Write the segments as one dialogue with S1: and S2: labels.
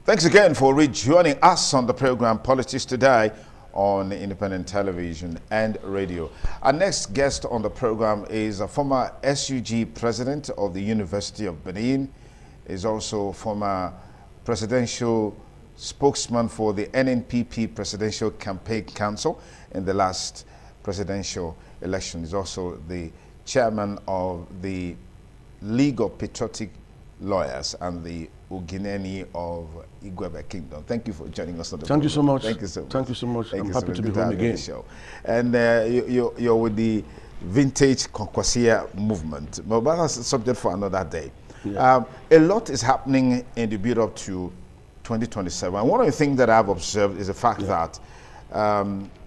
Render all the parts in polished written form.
S1: Thanks again for rejoining us on the program Politics Today on Independent Television and Radio. Our next guest on the program is a former SUG president of the University of Benin, is also former presidential spokesman for the NNPP Presidential Campaign Council in the last presidential election. He's also the chairman of the League of Patriotic Lawyers and the Ugineni of Igwebe Kingdom. Thank you for joining us on the program.
S2: Thank you so much.
S1: Thank you so much.
S2: Thank you so much.
S1: Thank
S2: I'm
S1: you
S2: happy
S1: so
S2: to
S1: much.
S2: be home again.
S1: Show. And you're with the vintage Kwankwasia movement. But that's a subject for another day. Yeah. A lot is happening in the build-up to 2027. One of the things that I've observed is the fact that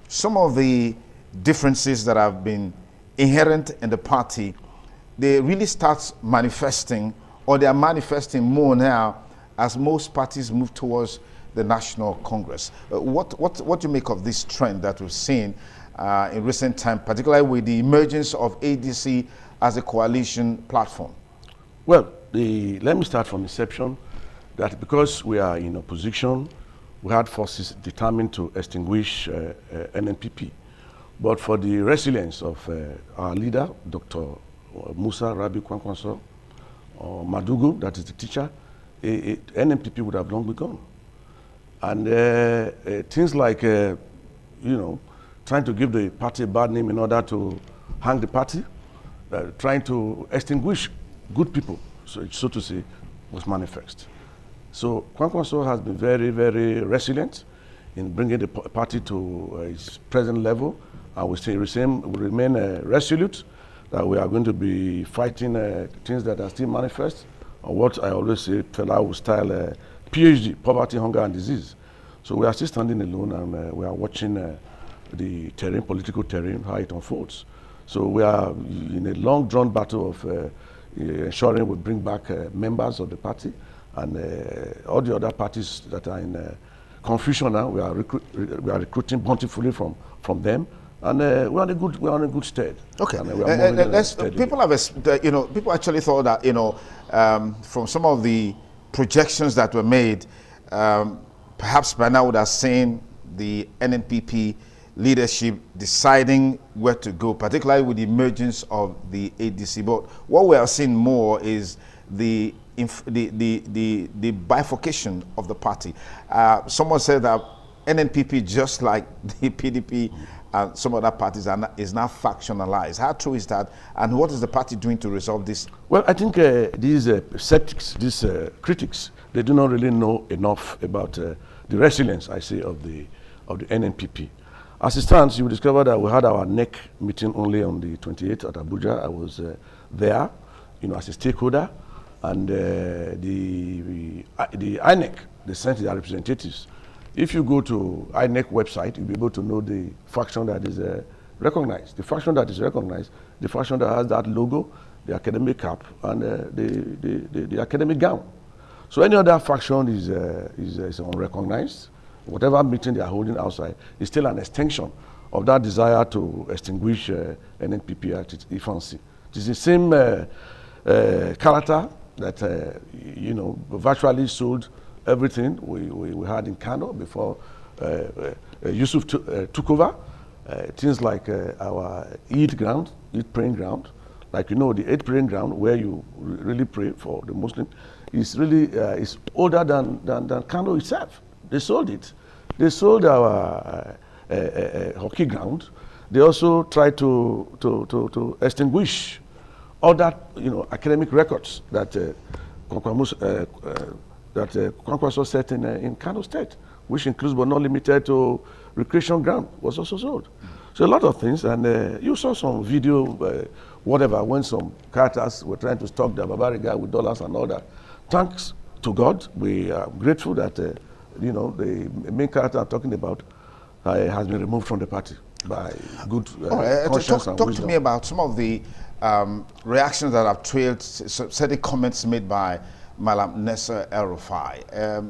S1: some of the differences that have been inherent in the party, they really start manifesting, or they are manifesting more now as most parties move towards the National Congress. What do you make of this trend that we've seen in recent time, particularly with the emergence of ADC as a coalition platform?
S2: Well, let me start from inception, that because we are in opposition, we had forces determined to extinguish NNPP. But for the resilience of our leader, Dr. Musa Rabi Kwankwaso, or Madugu, that is the teacher, NNPP would have long been gone. And things like, trying to give the party a bad name in order to hang the party, trying to extinguish good people, so to say, was manifest. So Kwankwaso has been very, very resilient in bringing the party to its present level, and we remain resolute that we are going to be fighting things that are still manifest, or what I always say, Fela style PhD, poverty, hunger, and disease. So we are still standing alone, and we are watching the political terrain, how it unfolds. So we are in a long drawn battle of ensuring we bring back members of the party, and all the other parties that are in confusion now, we are recruiting bountifully from them. And we're on a good stead.
S1: Okay. People actually thought that from some of the projections that were made, perhaps by now would have seen the NNPP leadership deciding where to go, particularly with the emergence of the ADC. But what we are seeing more is the bifurcation of the party. Someone said that NNPP, just like the PDP and some other parties, is now factionalized. How true is that? And what is the party doing to resolve this?
S2: Well, I think these skeptics, these critics, they do not really know enough about the resilience, I say, of the NNPP. As it stands, you will discover that we had our NEC meeting only on the 28th at Abuja. I was there, as a stakeholder, and the INEC, they sent their representatives. If you go to INEC website, you'll be able to know the faction that is recognized. The faction that is recognized, the faction that has that logo, the academic cap, and the academic gown. So any other faction is unrecognized. Whatever meeting they are holding outside is still an extension of that desire to extinguish NNPP at its infancy. It is the same character that virtually sold everything we had in Kano before Yusuf took over. Things like our Eid praying ground, like the Eid praying ground where you really pray for the Muslim, is really is older than Kano itself. They sold it. They sold our hockey ground. They also tried to extinguish all that academic records that Kwankwaso set in Kano State, which includes but not limited to recreation ground, was also sold. So a lot of things, and you saw some video, when some characters were trying to stalk the Babariga with dollars and all that. Thanks to God, we are grateful that the main character I'm talking about has been removed from the party by good conscience and wisdom.
S1: Talk to me about some of the reactions that have trailed certain comments made by Malam Nasser El-Rufai.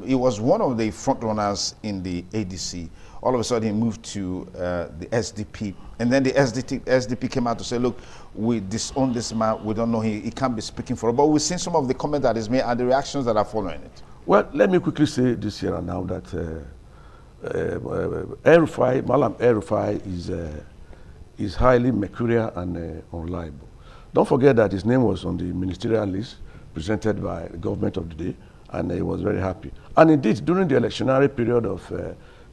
S1: He was one of the front runners in the ADC. All of a sudden he moved to the SDP, and then the SDP came out to say, look, we disown this man, we don't know, he can't be speaking for us. But we've seen some of the comments that is made and the reactions that are following it.
S2: Well, let me quickly say this here and now that Malam El-Rufai is highly mercurial and unreliable. Don't forget that his name was on the ministerial list presented by the government of the day, and he was very happy. And indeed, during the electionary period of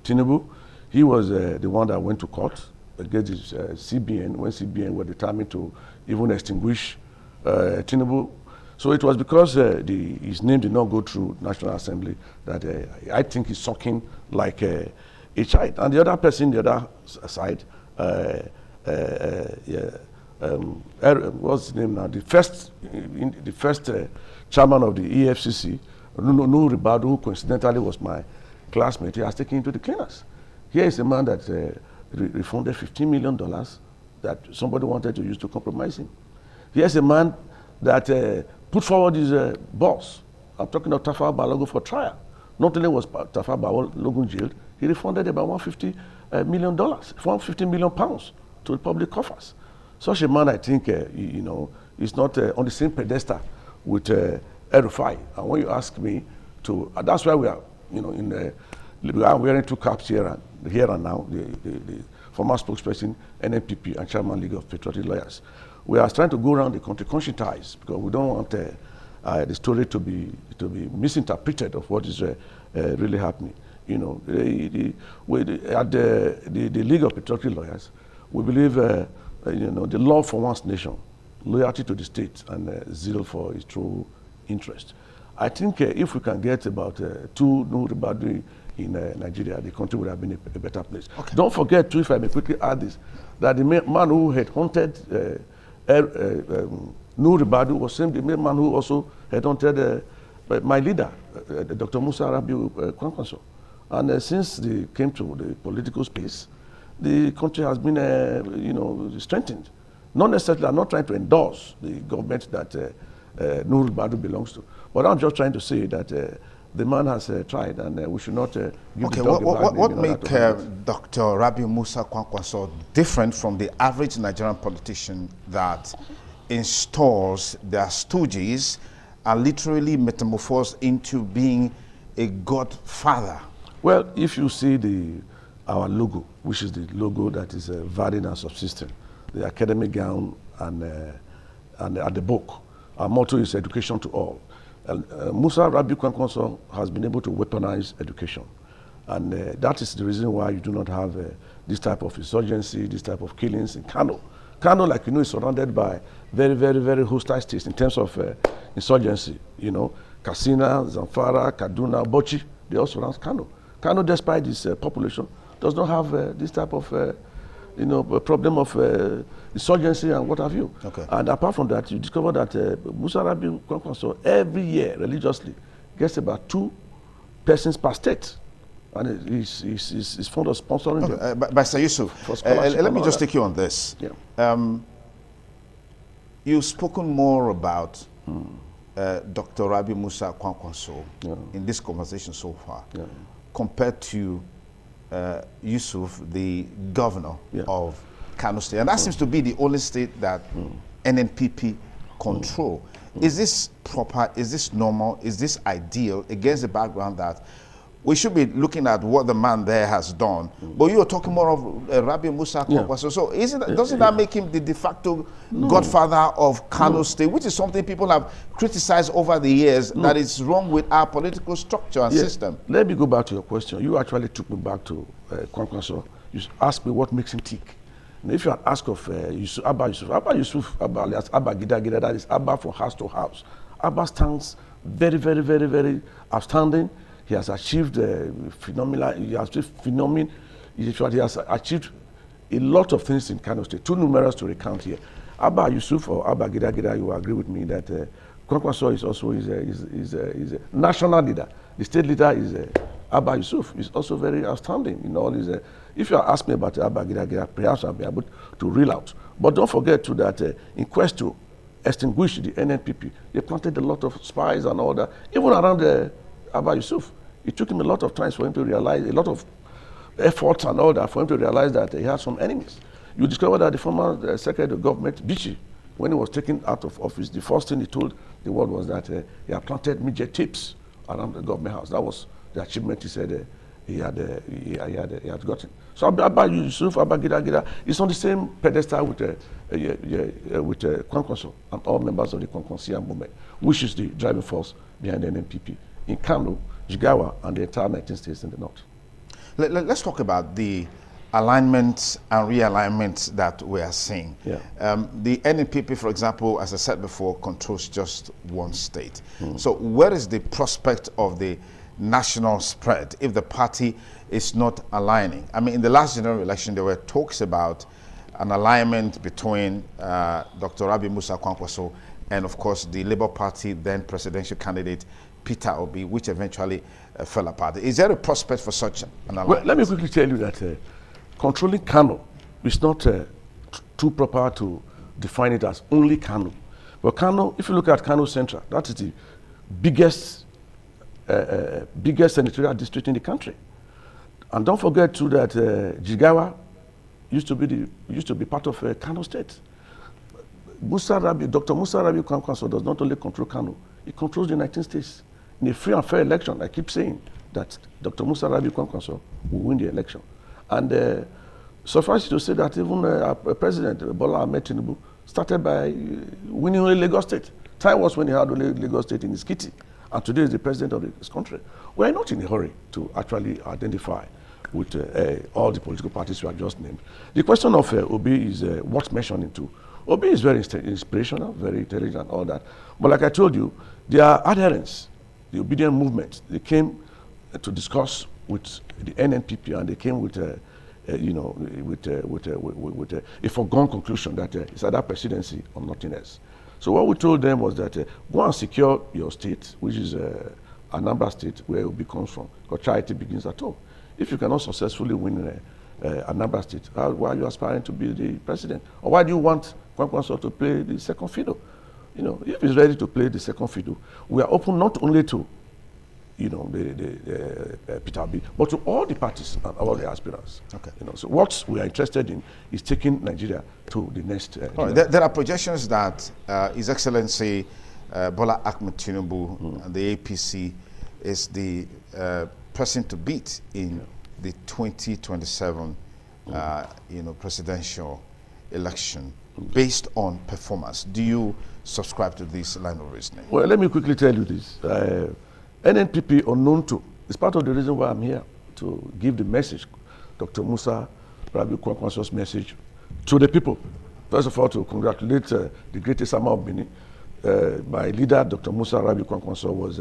S2: Tinubu, he was the one that went to court against his, CBN, when CBN were determined to even extinguish Tinubu. So it was because his name did not go through National Assembly that I think he's sucking like a child. And the other person, the other side, what's his name now? The first chairman of the EFCC, Nuhu Ribadu, who coincidentally was my classmate, he has taken into the cleaners. Here is a man that refunded $15 million that somebody wanted to use to compromise him. Here's a man that put forward his boss. I'm talking of Tafawa Balogun for trial. Not only was Tafawa Balogun jailed, he refunded about $150 million, £150 million to the public coffers. Such a man, I think, is not on the same pedestal with El-Rufai. And when you ask me to, that's why we are, we are wearing two caps here and now, the former spokesperson, NNPP, and Chairman League of Patriotic Lawyers. We are trying to go around the country conscientized because we don't want the story to be misinterpreted of what is really happening. At the League of Patriotic Lawyers, we believe the law for one's nation, loyalty to the state, and zeal for its true interest. I think if we can get about 2 Nuhu Ribadu in Nigeria, the country would have been a better place. Okay. Don't forget, too, if I may quickly add this, that the man who had haunted Nuhu Ribadu was the same man who also had haunted my leader, Dr. Musa Rabiu Kwankwaso. And since they came to the political space, the country has been, strengthened. Not necessarily, I'm not trying to endorse the government that Nuhu Ribadu belongs to, but I'm just trying to say that the man has tried, and we should not give the dog a bad name.
S1: What make Dr. Rabiu Musa Kwankwaso different from the average Nigerian politician that installs their stooges and literally metamorphosed into being a godfather?
S2: Well, if you see our logo, which is the logo that is valid and subsistent, the academic gown and the book, our motto is education to all. Musa Rabiu Kwankwaso has been able to weaponize education. And that is the reason why you do not have this type of insurgency, this type of killings in Kano. Kano, like you know, is surrounded by very, very, very hostile states in terms of insurgency. Katsina, Zamfara, Kaduna, Bauchi, they all surround Kano. Kano, despite its population, does not have this type of a problem of insurgency and what have you. Okay. And apart from that, you discover that Musa Rabiu Kwankwaso every year religiously gets about 2 persons per state. And he's fond of sponsoring them.
S1: But Sir Yusuf, let me just take you on this. Yeah. You've spoken more about Dr. Rabiu Musa Kwankwaso in this conversation so far, compared to Yusuf, the governor of Kano State. And that seems to be the only state that NNPP control. Is this proper? Is this normal? Is this ideal against the background that we should be looking at what the man there has done? But you are talking more of Rabiu Musa Kwankwaso. So doesn't that make him the de facto godfather of Kano State, which is something people have criticized over the years, that is wrong with our political structure and system? Let
S2: me go back to your question. You actually took me back to Kwankwaso. You asked me what makes him tick. And if you had asked of Abba Yusuf, alias Abba Gida Gida, that is Abba from house to house. Abba stands very, very, very, very outstanding. He has achieved phenomenal. He has achieved a lot of things in Kano State, too numerous to recount here. Abba Yusuf or Abba Gida Gida, you will agree with me that Kwankwaso is also a national leader. The state leader is Abba Yusuf. Is also very outstanding in all his. If you ask me about Abba Gida Gida, perhaps I'll be able to reel out. But don't forget too that in quest to extinguish the NNPP, they planted a lot of spies and all that, even around Abba Yusuf. It took him a lot of time for him to realize, a lot of efforts and all that, for him to realize that he had some enemies. You discover that the former Secretary of Government, Bichi, when he was taken out of office, the first thing he told the world was that he had planted midget tips around the government house. That was the achievement he said he had gotten. So Abba Yusuf, Abba Gida is on the same pedestal with Kwankwaso and all members of the Kwankwansia movement, which is the driving force behind the NNPP in Kano, Jigawa, and the entire 19 states in the north.
S1: Let's talk about the alignments and realignments that we are seeing.
S2: Yeah.
S1: The NNPP, for example, as I said before, controls just one state. So where is the prospect of the national spread if the party is not aligning? I mean, in the last general election, there were talks about an alignment between Dr. Rabi Musa Kwankwaso and, of course, the Labour Party then presidential candidate Peter Obi, which eventually fell apart. Is there a prospect for such an alignment?
S2: Well, let me quickly tell you that controlling Kano is not too proper to define it as only Kano. But Kano, if you look at Kano Central, that is the biggest senatorial district in the country. And don't forget too that Jigawa used to be part of Kano State. Dr. Musa Rabi Kwankwaso does not only control Kano, he controls the 19 states. In a free and fair election, I keep saying that Dr. Musa Rabi Kwankwaso will win the election. And suffice to say that even President Bola Ahmed Tinubu started by winning only Lagos State. Time was when he had only Lagos State in his kitty. And today is the president of this country. We are not in a hurry to actually identify with all the political parties you have just named. The question of Obi is what's mentioned to. Obi is very inspirational, very intelligent, all that. But like I told you, their adherents, the obedient movement, they came to discuss with the NNPP, and they came with a foregone conclusion that it's either presidency or nothing else. So what we told them was that go and secure your state, which is Anambra State, where Obi comes from, because charity begins at home. If you cannot successfully win Anambra State, why are you aspiring to be the president? Or why do you want Kwankwaso to play the second fiddle? You know, if he's ready to play the second fiddle, we are open not only to, you know, Peter Obi, but to all the parties and all the aspirants. Okay. You know, so what we are interested in is taking Nigeria to the next.
S1: There are projections that His Excellency Bola Ahmed Tinubu and the APC is the person to beat in the 2027, presidential election based on performance. Do you subscribe to this line of reasoning?
S2: Well, let me quickly tell you this. NNPP, unknown to, is part of the reason why I'm here, to give the message, Dr. Musa Rabi Kwankwaso's message to the people. First of all, to congratulate the greatest Sama of Benin. My leader, Dr. Musa Rabi Kwankwaso, was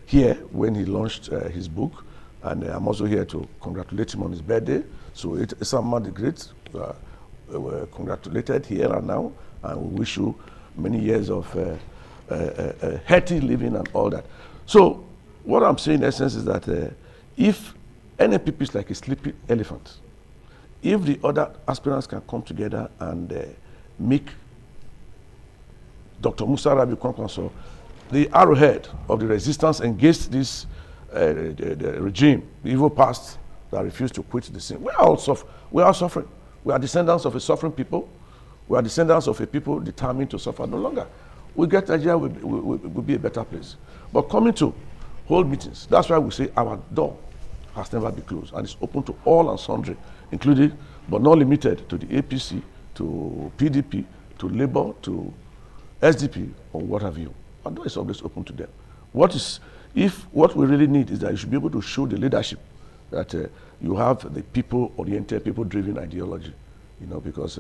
S2: here when he launched his book, and I'm also here to congratulate him on his birthday. So Sama the Great were congratulated here and now, and we wish you many years of healthy living and all that. So what I'm saying in essence is that if NNPP is like a sleeping elephant, if the other aspirants can come together and make Dr. Musa Rabi Kwankwaso the arrowhead of the resistance against this the regime, the evil past that refused to quit the scene. We are suffering. We are descendants of a suffering people. We are descendants of a people determined to suffer no longer. We get Nigeria will be a better place. But coming to hold meetings, that's why we say our door has never been closed, and it's open to all and sundry, including but not limited to the APC, to PDP, to Labour, to SDP, or what have you. Our door is always open to them. What we really need is that you should be able to show the leadership that you have the people-oriented, people-driven ideology, because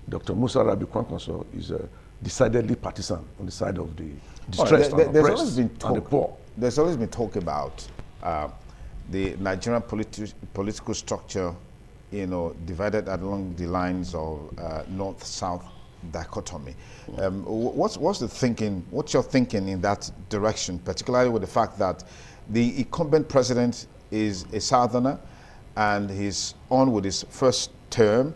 S2: Dr. Musa Rabi Kwankwaso is decidedly partisan on the side of the distressed and oppressed and the poor.
S1: There's always been talk about the Nigerian political structure, divided along the lines of north-south dichotomy. What's the thinking? What's your thinking in that direction, particularly with the fact that the incumbent president is a southerner and he's on with his first term,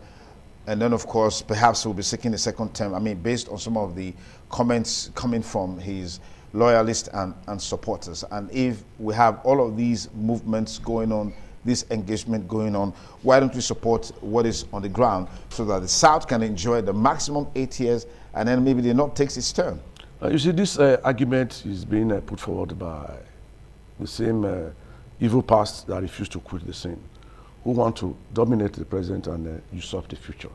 S1: and then of course perhaps he'll be seeking a second term? I mean, based on some of the comments coming from his loyalists and supporters. And if we have all of these movements going on, this engagement going on, why don't we support what is on the ground so that the South can enjoy the maximum 8 years and then maybe the North takes its turn?
S2: You see, this argument is being put forward by the same evil past that refuse to quit the sin, who want to dominate the present and usurp the future.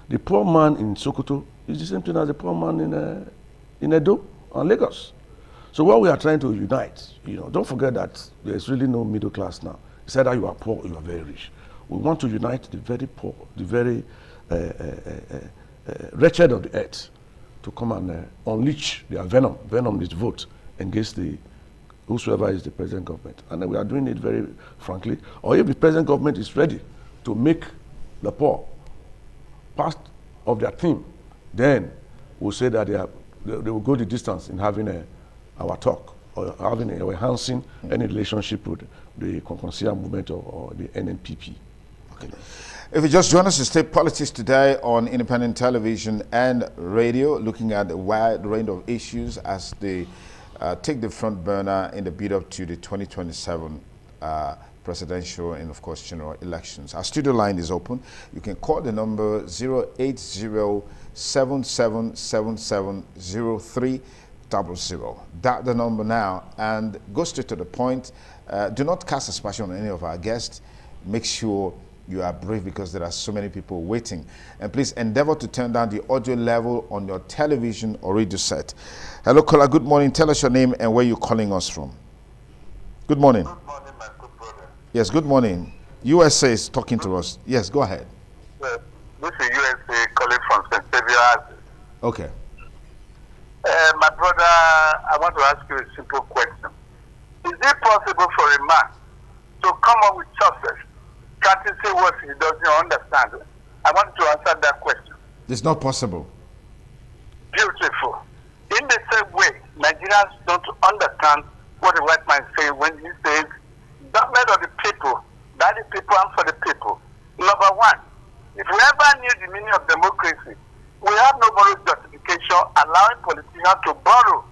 S2: The poor man in Sokoto is the same thing as the poor man in Edo and Lagos. So what we are trying to unite, don't forget that there's really no middle class now. It's either you are poor or you are very rich. We want to unite the very poor, the very wretched of the earth, to come and unleash their venom. Venom is vote against whosoever is the present government. And we are doing it very frankly. Or if the present government is ready to make the poor part of their theme, then we'll say that they will go the distance in having our talk, or having or enhancing any relationship with the Conconcea movement or the NNPP.
S1: Okay. If you just join us to State Politics today on independent television and radio, looking at a wide range of issues as they take the front burner in the build-up to the 2027 presidential and, of course, general elections. Our studio line is open. You can call the number 080-7777-0300. Dial the number now and go straight to the point. Do not cast aspersion on any of our guests. Make sure you are brief because there are so many people waiting. And please endeavor to turn down the audio level on your television or radio set. Hello, caller. Good morning. Tell us your name and where you're calling us from. Good morning.
S3: Good morning, my good brother.
S1: Yes, good morning. USA is talking to us. Yes, go ahead.
S3: This is USA calling from St. Xavier's.
S1: Okay.
S3: My brother, I want to ask you a simple question. Is it possible for a man to come up with success, can't say what he doesn't understand? I want to answer that question.
S1: It's not possible.
S3: Beautiful. In the same way, Nigerians don't understand what the white man says when he says, government of the people, by the people and for the people. Number one, if we ever knew the meaning of democracy, we have no moral justification allowing politicians to borrow,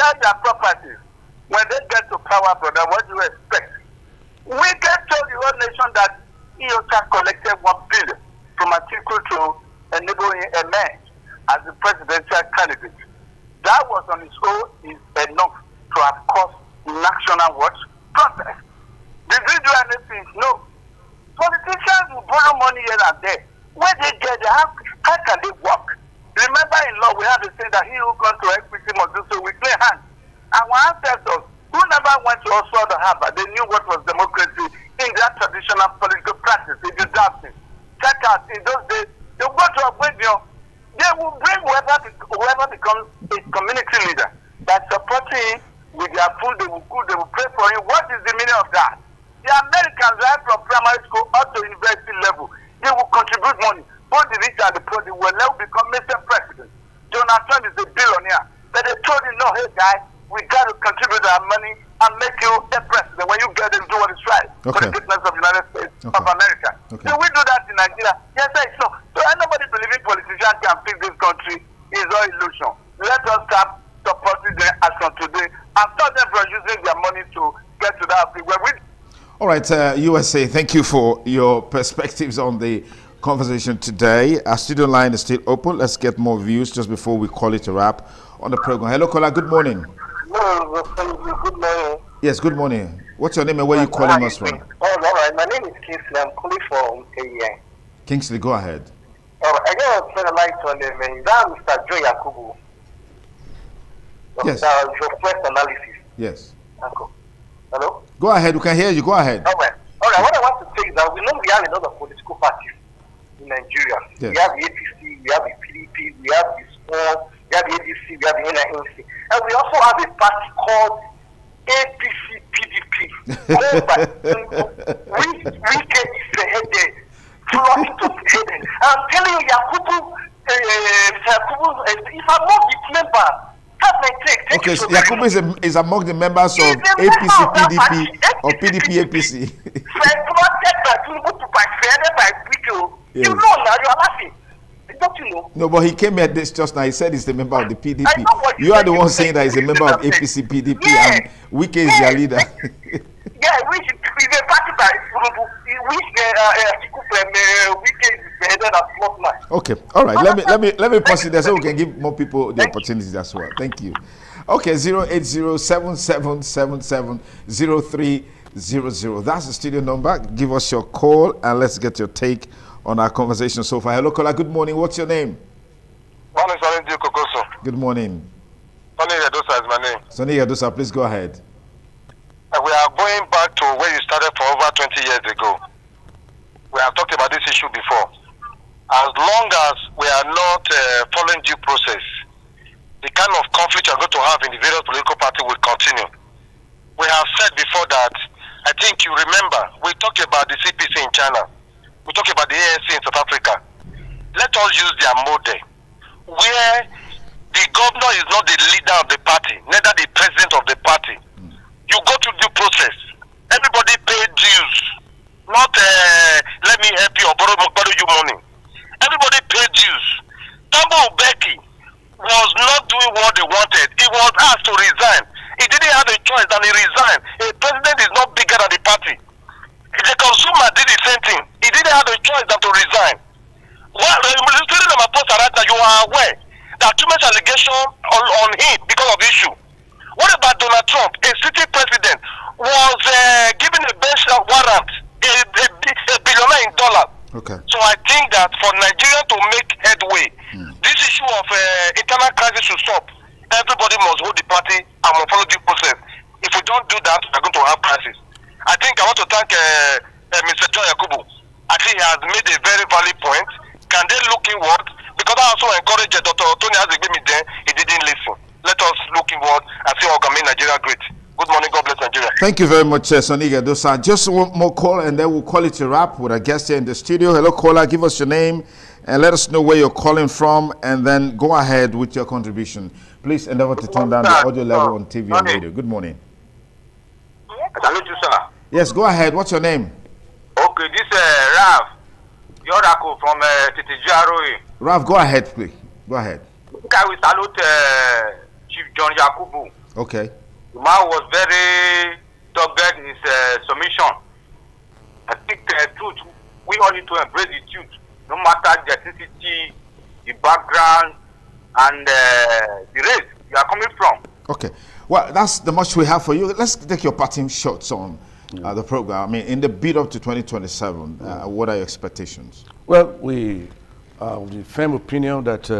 S3: sell their properties. When they get to power, brother, what do you expect? We can tell the whole nation that EOCA collected 1 billion from Atiku to enable him emerge as the presidential candidate. That was on its own is enough to have caused national watch protest. Did we do anything? No. Politicians will borrow money here and there. When they get there, how can they work? Remember in law, we have the saying that he who comes to equity must do so with clean hands. Our ancestors, who never went to Oxford or Harvard, they knew what was democracy in their traditional political practice. They deserved it. Check out, in those days, they go to a radio, they will bring whoever becomes a community leader by supporting him with their food, they will cook, they will pray for him. What is the meaning of that? The Americans, right from primary school up to university level, they will contribute money. Both the rich and the poor, they will now become Mr. President. Donald Trump is a billionaire. But they told him, no, hey, guy, we got to contribute our money and make you a president. When you get there, do what is right for the greatness of the United States of America. Do we do that in Nigeria? Yes, I know. So anybody believing politicians can fix this country is all illusion. Let us start supporting them as from today and stop them from using their money to get to that place where we.
S1: All right, USA, thank you for your perspectives on the conversation today. Our studio line is still open. Let's get more views just before we call it a wrap on the program. Hello, caller. Good morning.
S3: Hello, good morning.
S1: Yes, good morning. What's your name and where are you calling us from?
S3: All right. My name is Kingsley. I'm calling from KEN.
S1: Kingsley, go ahead.
S3: All right. I just want to light on the man. That Mr. Joe Yakubu.
S1: Yes.
S3: Your first analysis.
S1: Yes.
S3: Hello?
S1: Go ahead. We can hear you. Go ahead.
S3: All right. What I want to say is that we know we have a lot of political parties in Nigeria.
S1: Yes.
S3: We have the APC, we have the PDP, we have the SPON, we have the ADC, we have the NINC. And we also have a party called APC PDP. We get headed, flocking to headed. I'm telling you, Yakubu, if I'm not the member, that's my take.
S1: Okay, so Yakubu is among the members of APC PDP or PDP APC.
S3: You know now, you are laughing. Don't you know?
S1: No, but he came at this just now. He said he's the member of the PDP. You are the one saying that he's a member of APC PDP and Wike is their leader.
S3: Yeah, which is a party by which Wike is spearheaded and slot line.
S1: Okay, all right. Let me pause it there so we can give more people the opportunities as well. Thank you. Okay, 08077770300. That's the studio number. Give us your call and let's get your take on our conversation so far. Hello, caller. Good morning. What's your name?
S3: Morning, Sonny Kokoso.
S1: Good morning.
S3: Sonny Yadosa is my name.
S1: Sonny Yadosa, please go ahead.
S3: We are going back to where you started for over 20 years ago. We have talked about this issue before. As long as we are not following due process, the kind of conflict you're going to have in the various political parties will continue. We have said before that, I think you remember, we talked about the CPC in China. We talked about the ANC in South Africa. Let us use their model, where the governor is not the leader of the party, neither the president of the party. You go through due process. Everybody pay dues. Not let me help you or borrow you money. Everybody pay dues. Tambo Becky was not doing what they wanted. He was asked to resign. He didn't have a choice than he resigned. A president is not bigger than the party. The consumer did the same thing. He didn't have a choice than to resign. Well, listening to my post right now, you are aware that too much allegation on him because of the issue. What about Donald Trump, a sitting president, was given a bench warrant, a billionaire in dollars.
S1: Okay.
S3: So I think that for Nigeria to make headway, this issue of internal crisis should stop. Everybody must hold the party and must follow due process. If we don't do that, we're going to have crisis. I think I want to thank Mr. John Yakubu. I think he has made a very valid point. Can they look inward? Because I also encouraged Dr. Tony Azegimi there, he didn't listen. Let us look inward and see how we can make Nigeria great. Good morning, God bless Nigeria.
S1: Thank you very much, Sonny Yadosa. Just one more call and then we'll call it a wrap with our guest here in the studio. Hello, caller. Give us your name and let us know where you're calling from and then go ahead with your contribution. Please endeavor to turn down the audio level on TV and radio. Good morning.
S3: Salute you, sir.
S1: Yes, go ahead. What's your name?
S3: Okay, this is Raf Yoraku from Titijaroe.
S1: Ralph, go ahead, please. Go ahead.
S3: I will salute Chief John Yakubu.
S1: Okay.
S3: The man was very dogged in his submission. I think the truth, we all need to embrace the truth, no matter the ethnicity, the background, and the race you are coming from.
S1: Okay. Well, that's the much we have for you. Let's take your parting shots on the program. I mean, in the build up to 2027, what are your expectations?
S2: Well, we are of the firm opinion that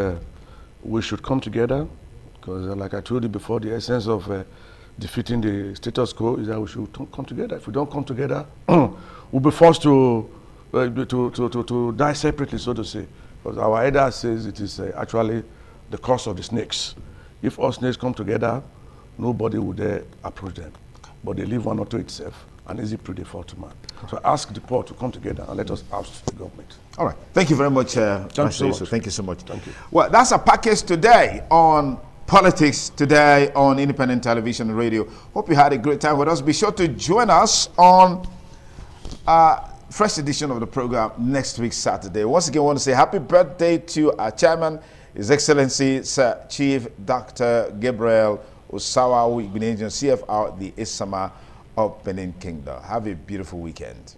S2: we should come together because, like I told you before, the essence of defeating the status quo is that we should come together. If we don't come together, we'll be forced to die separately, so to say. Because our elder says it is actually the curse of the snakes. If all snakes come together, nobody will dare approach them. But they leave one unto itself, an easy prey they fall to man. So ask the poor to come together and let us oust the government.
S1: All right. Thank you very much.
S2: Thank you so much.
S1: Thank you so much.
S2: Thank you.
S1: Well, that's a package today on Politics Today on Independent Television and Radio. Hope you had a great time with us. Be sure to join us on fresh edition of the program next week, Saturday. Once again, I want to say happy birthday to our chairman, His Excellency Sir Chief Dr. Gabriel Osawa, CFR, the Isama of Benin Kingdom. Have a beautiful weekend.